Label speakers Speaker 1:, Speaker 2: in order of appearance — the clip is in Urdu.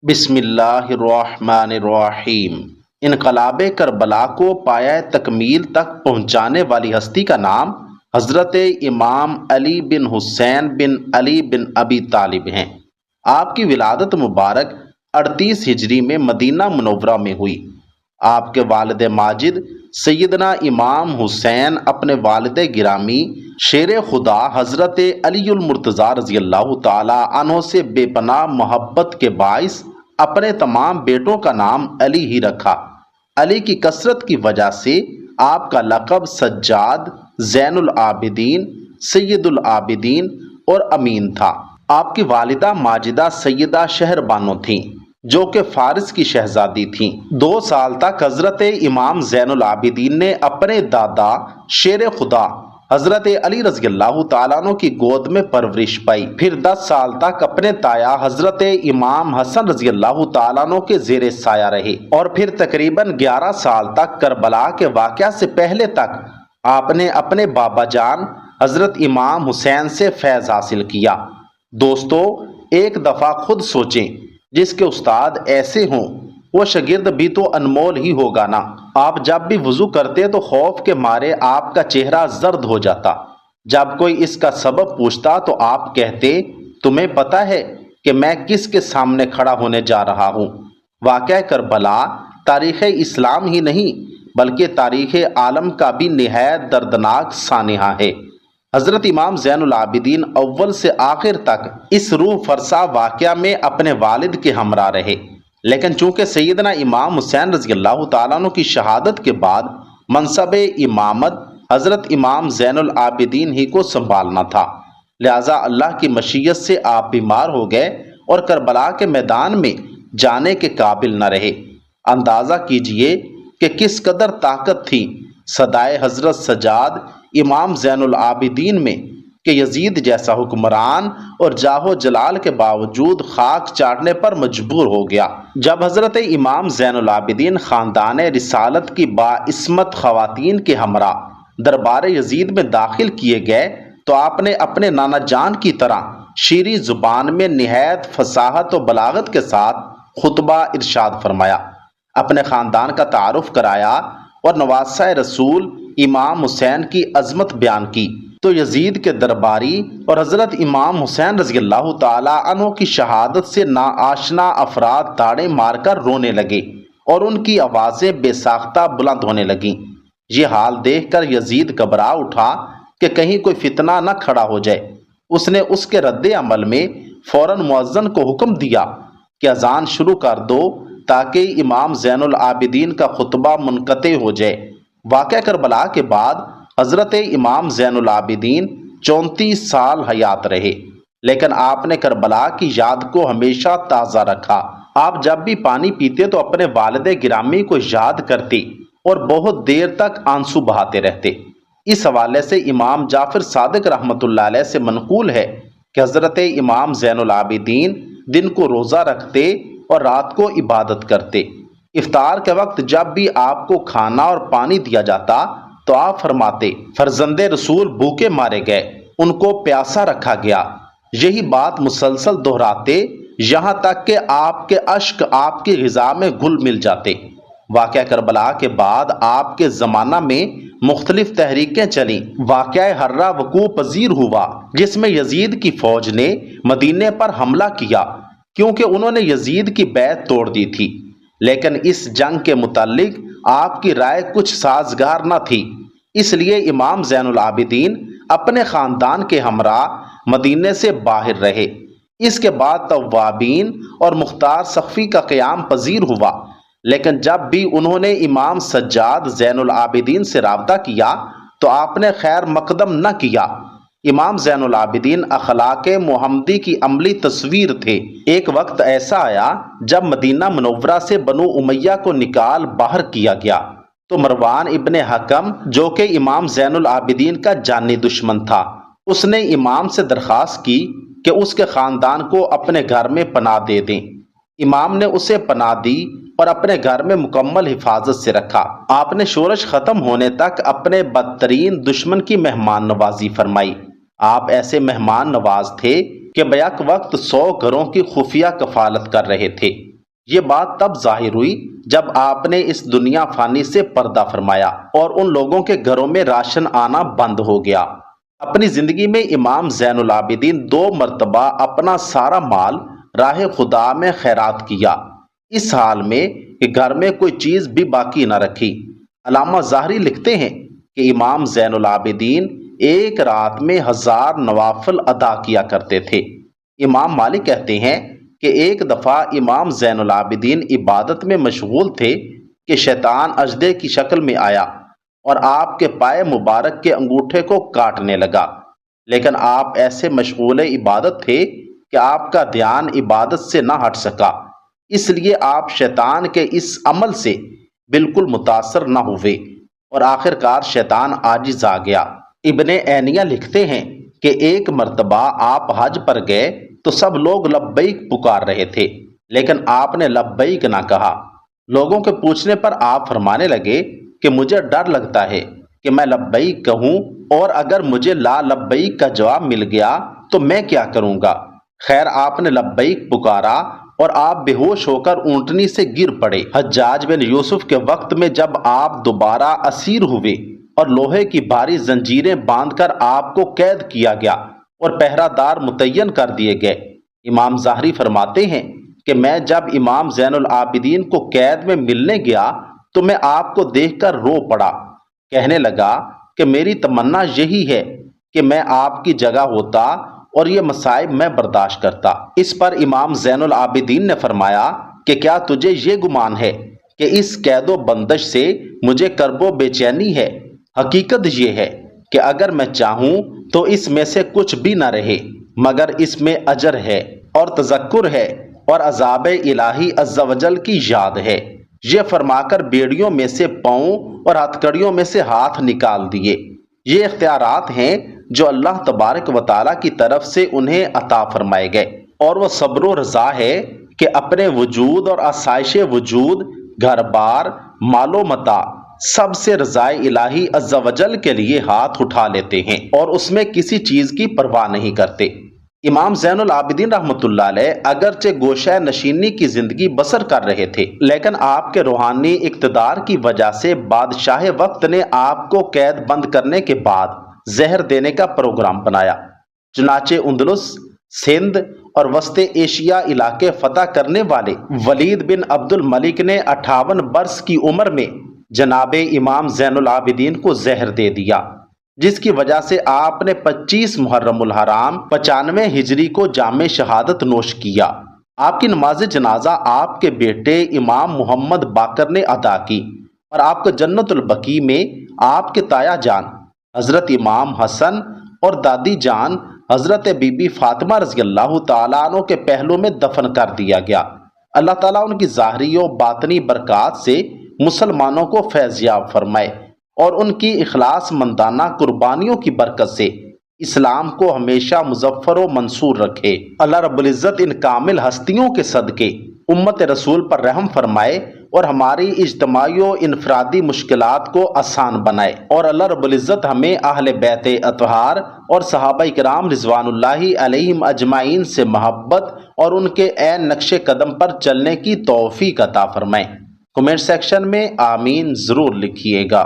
Speaker 1: بسم اللہ الرحمن الرحیم۔ انقلاب کربلا کو پایہ تکمیل تک پہنچانے والی ہستی کا نام حضرت امام علی بن حسین بن علی بن ابی طالب ہیں۔ آپ کی ولادت مبارک 38 ہجری میں مدینہ منورہ میں ہوئی۔ آپ کے والد ماجد سیدنا امام حسین اپنے والد گرامی شیر خدا حضرت علی المرتضیٰ رضی اللہ تعالی عنہ سے بے پناہ محبت کے باعث اپنے تمام بیٹوں کا نام علی ہی رکھا۔ علی کی کثرت کی وجہ سے آپ کا لقب سجاد، زین العابدین، سید العابدین اور امین تھا۔ آپ کی والدہ ماجدہ سیدہ شہر بانو تھیں جو کہ فارس کی شہزادی تھیں۔ 2 سال تک حضرت امام زین العابدین نے اپنے دادا شیر خدا حضرت علی رضی اللہ تعالیٰ عنہ کی گود میں پرورش پائی۔ پھر 10 سال تک اپنے تایا حضرت امام حسن رضی اللہ تعالیٰ عنہ کے زیر سایہ رہے، اور پھر تقریباً 11 سال تک کربلا کے واقعہ سے پہلے تک آپ نے اپنے بابا جان حضرت امام حسین سے فیض حاصل کیا۔ دوستو، ایک دفعہ خود سوچیں، جس کے استاد ایسے ہوں وہ شاگرد بھی تو انمول ہی ہوگا نا۔ آپ جب بھی وضو کرتے تو خوف کے مارے آپ کا چہرہ زرد ہو جاتا۔ جب کوئی اس کا سبب پوچھتا تو آپ کہتے، تمہیں پتہ ہے کہ میں کس کے سامنے کھڑا ہونے جا رہا ہوں؟ واقعہ کربلا تاریخ اسلام ہی نہیں بلکہ تاریخ عالم کا بھی نہایت دردناک سانحہ ہے۔ حضرت امام زین العابدین اول سے آخر تک اس روح فرسا واقعہ میں اپنے والد کے ہمراہ رہے، لیکن چونکہ سیدنا امام حسین رضی اللہ تعالیٰ عنہ کی شہادت کے بعد منصب امامت حضرت امام زین العابدین ہی کو سنبھالنا تھا، لہٰذا اللہ کی مشیت سے آپ بیمار ہو گئے اور کربلا کے میدان میں جانے کے قابل نہ رہے۔ اندازہ کیجئے کہ کس قدر طاقت تھی صدائے حضرت سجاد امام زین العابدین میں کہ یزید جیسا حکمران اور جاہ و جلال کے باوجود خاک چاٹنے پر مجبور ہو گیا۔ جب حضرت امام زین العابدین خاندان رسالت کی باعصمت خواتین کے ہمراہ دربار یزید میں داخل کیے گئے تو آپ نے اپنے نانا جان کی طرح شیریں زبان میں نہایت فصاحت و بلاغت کے ساتھ خطبہ ارشاد فرمایا، اپنے خاندان کا تعارف کرایا اور نواسہ رسول امام حسین کی عظمت بیان کی تو یزید کے درباری اور حضرت امام حسین رضی اللہ تعالی عنہ کی شہادت سے ناآشنا افراد تاڑیں مار کر رونے لگے اور ان کی آوازیں بے ساختہ بلند ہونے لگیں۔ یہ حال دیکھ کر یزید گھبرا اٹھا کہ کہیں کوئی فتنہ نہ کھڑا ہو جائے۔ اس نے اس کے رد عمل میں فوراً مؤذن کو حکم دیا کہ اذان شروع کر دو تاکہ امام زین العابدین کا خطبہ منقطع ہو جائے۔ واقعہ کربلا کے بعد حضرت امام زین العابدین 34 سال حیات رہے، لیکن آپ نے کربلا کی یاد کو ہمیشہ تازہ رکھا۔ آپ جب بھی پانی پیتے تو اپنے والد گرامی کو یاد کرتے اور بہت دیر تک آنسو بہاتے رہتے۔ اس حوالے سے امام جعفر صادق رحمۃ اللہ علیہ سے منقول ہے کہ حضرت امام زین العابدین دن کو روزہ رکھتے اور رات کو عبادت کرتے۔ افطار کے وقت جب بھی آپ کو کھانا اور پانی دیا جاتا تو آپ فرماتے، فرزند رسول بھوکے مارے گئے، ان کو پیاسا رکھا گیا۔ یہی بات مسلسل دہراتے یہاں تک کہ آپ کے اشک آپ کی غذا میں گھل مل جاتے۔ واقعہ کربلا کے بعد آپ کے زمانہ میں مختلف تحریکیں چلیں۔ واقعہ ہرہ وقوع پذیر ہوا جس میں یزید کی فوج نے مدینے پر حملہ کیا کیونکہ انہوں نے یزید کی بیعت توڑ دی تھی، لیکن اس جنگ کے متعلق آپ کی رائے کچھ سازگار نہ تھی، اس لیے امام زین العابدین اپنے خاندان کے ہمراہ مدینے سے باہر رہے۔ اس کے بعد توابین اور مختار سقفی کا قیام پذیر ہوا، لیکن جب بھی انہوں نے امام سجاد زین العابدین سے رابطہ کیا تو آپ نے خیر مقدم نہ کیا۔ امام زین العابدین اخلاق محمدی کی عملی تصویر تھے۔ ایک وقت ایسا آیا جب مدینہ منورہ سے بنو امیہ کو نکال باہر کیا گیا تو مروان ابن حکم جو کہ امام زین العابدین کا جانی دشمن تھا، اس نے امام سے درخواست کی کہ اس کے خاندان کو اپنے گھر میں پناہ دے دیں۔ امام نے اسے پناہ دی اور اپنے گھر میں مکمل حفاظت سے رکھا۔ آپ نے شورش ختم ہونے تک اپنے بدترین دشمن کی مہمان نوازی فرمائی۔ آپ ایسے مہمان نواز تھے کہ بیک وقت 100 گھروں کی خفیہ کفالت کر رہے تھے۔ یہ بات تب ظاہر ہوئی جب آپ نے اس دنیا فانی سے پردہ فرمایا اور ان لوگوں کے گھروں میں راشن آنا بند ہو گیا۔ اپنی زندگی میں امام زین العابدین 2 مرتبہ اپنا سارا مال راہ خدا میں خیرات کیا، اس حال میں کہ گھر میں کوئی چیز بھی باقی نہ رکھی۔ علامہ ظاہری لکھتے ہیں کہ امام زین العابدین ایک رات میں 1000 نوافل ادا کیا کرتے تھے۔ امام مالک کہتے ہیں کہ ایک دفعہ امام زین العابدین عبادت میں مشغول تھے کہ شیطان اژدے کی شکل میں آیا اور آپ کے پائے مبارک کے انگوٹھے کو کاٹنے لگا، لیکن آپ ایسے مشغول عبادت تھے کہ آپ کا دھیان عبادت سے نہ ہٹ سکا، اس لیے آپ شیطان کے اس عمل سے بالکل متاثر نہ ہوئے اور آخر کار شیطان عاجز آ گیا۔ ابن عینیہ لکھتے ہیں کہ ایک مرتبہ آپ حج پر گئے تو سب لوگ لبیک پکار رہے تھے، لیکن آپ نے لبیک نہ کہا۔ لوگوں کے پوچھنے پر آپ فرمانے لگے کہ مجھے ڈر لگتا ہے کہ میں لبیک کہوں اور اگر مجھے لا لبیک کا جواب مل گیا تو میں کیا کروں گا۔ خیر آپ نے لبیک پکارا اور آپ بے ہوش ہو کر اونٹنی سے گر پڑے۔ حجاج بن یوسف کے وقت میں جب آپ دوبارہ اسیر ہوئے اور لوہے کی بھاری زنجیریں باندھ کر آپ کو قید کیا گیا اور پہرہ دار متعین کر دیے گئے، امام ظاہری فرماتے ہیں کہ میں جب امام زین العابدین کو قید میں ملنے گیا تو میں آپ کو دیکھ کر رو پڑا، کہنے لگا کہ میری تمنا یہی ہے کہ میں آپ کی جگہ ہوتا اور یہ مصائب میں برداشت کرتا۔ اس پر امام زین العابدین نے فرمایا کہ کیا تجھے یہ گمان ہے کہ اس قید و بندش سے مجھے کرب و بے چینی ہے؟ حقیقت یہ ہے کہ اگر میں چاہوں تو اس میں سے کچھ بھی نہ رہے مگر اس میں اجر ہے اور تذکر ہے اور عذاب الہی عز و جل کی یاد ہے۔ یہ فرما کر بیڑیوں میں سے پاؤں اور ہتھکڑیوں میں سے ہاتھ نکال دیے۔ یہ اختیارات ہیں جو اللہ تبارک و تعالیٰ کی طرف سے انہیں عطا فرمائے گئے، اور وہ صبر و رضا ہے کہ اپنے وجود اور آسائش وجود، گھر بار، مال و متاع سب سے رضائے الہی عز و جل کے لیے ہاتھ اٹھا لیتے ہیں اور اس میں کسی چیز کی پرواہ نہیں کرتے۔ امام زین العابدین رحمۃ اللہ علیہ اگرچہ گوشہ نشینی کی زندگی بسر کر رہے تھے، لیکن آپ کے روحانی اقتدار کی وجہ سے بادشاہ وقت نے آپ کو قید بند کرنے کے بعد زہر دینے کا پروگرام بنایا۔ چنانچہ اندلس، سندھ اور وسط ایشیا علاقے فتح کرنے والے ولید بن عبد الملک نے 58 برس کی عمر میں جناب امام زین العابدین کو زہر دے دیا، جس کی وجہ سے آپ نے 25 محرم الحرام 95 ہجری کو جام شہادت نوش کیا۔ آپ کی نماز جنازہ آپ کے بیٹے امام محمد باقر نے ادا کی اور آپ کو جنت البقیع میں آپ کے تایا جان حضرت امام حسن اور دادی جان حضرت بی بی فاطمہ رضی اللہ تعالیٰ عنہ کے پہلو میں دفن کر دیا گیا۔ اللہ تعالیٰ ان کی ظاہری و باطنی برکات سے مسلمانوں کو فیض یاب فرمائے اور ان کی اخلاص مندانہ قربانیوں کی برکت سے اسلام کو ہمیشہ مظفر و منصور رکھے۔ اللہ رب العزت ان کامل ہستیوں کے صدقے امت رسول پر رحم فرمائے اور ہماری اجتماعی و انفرادی مشکلات کو آسان بنائے، اور اللہ رب العزت ہمیں اہل بیت اطہار اور صحابہ کرام رضوان اللہ علیہم اجمعین سے محبت اور ان کے عین نقش قدم پر چلنے کی توفیق عطا فرمائے۔ کمنٹ سیکشن میں آمین ضرور لکھیے گا۔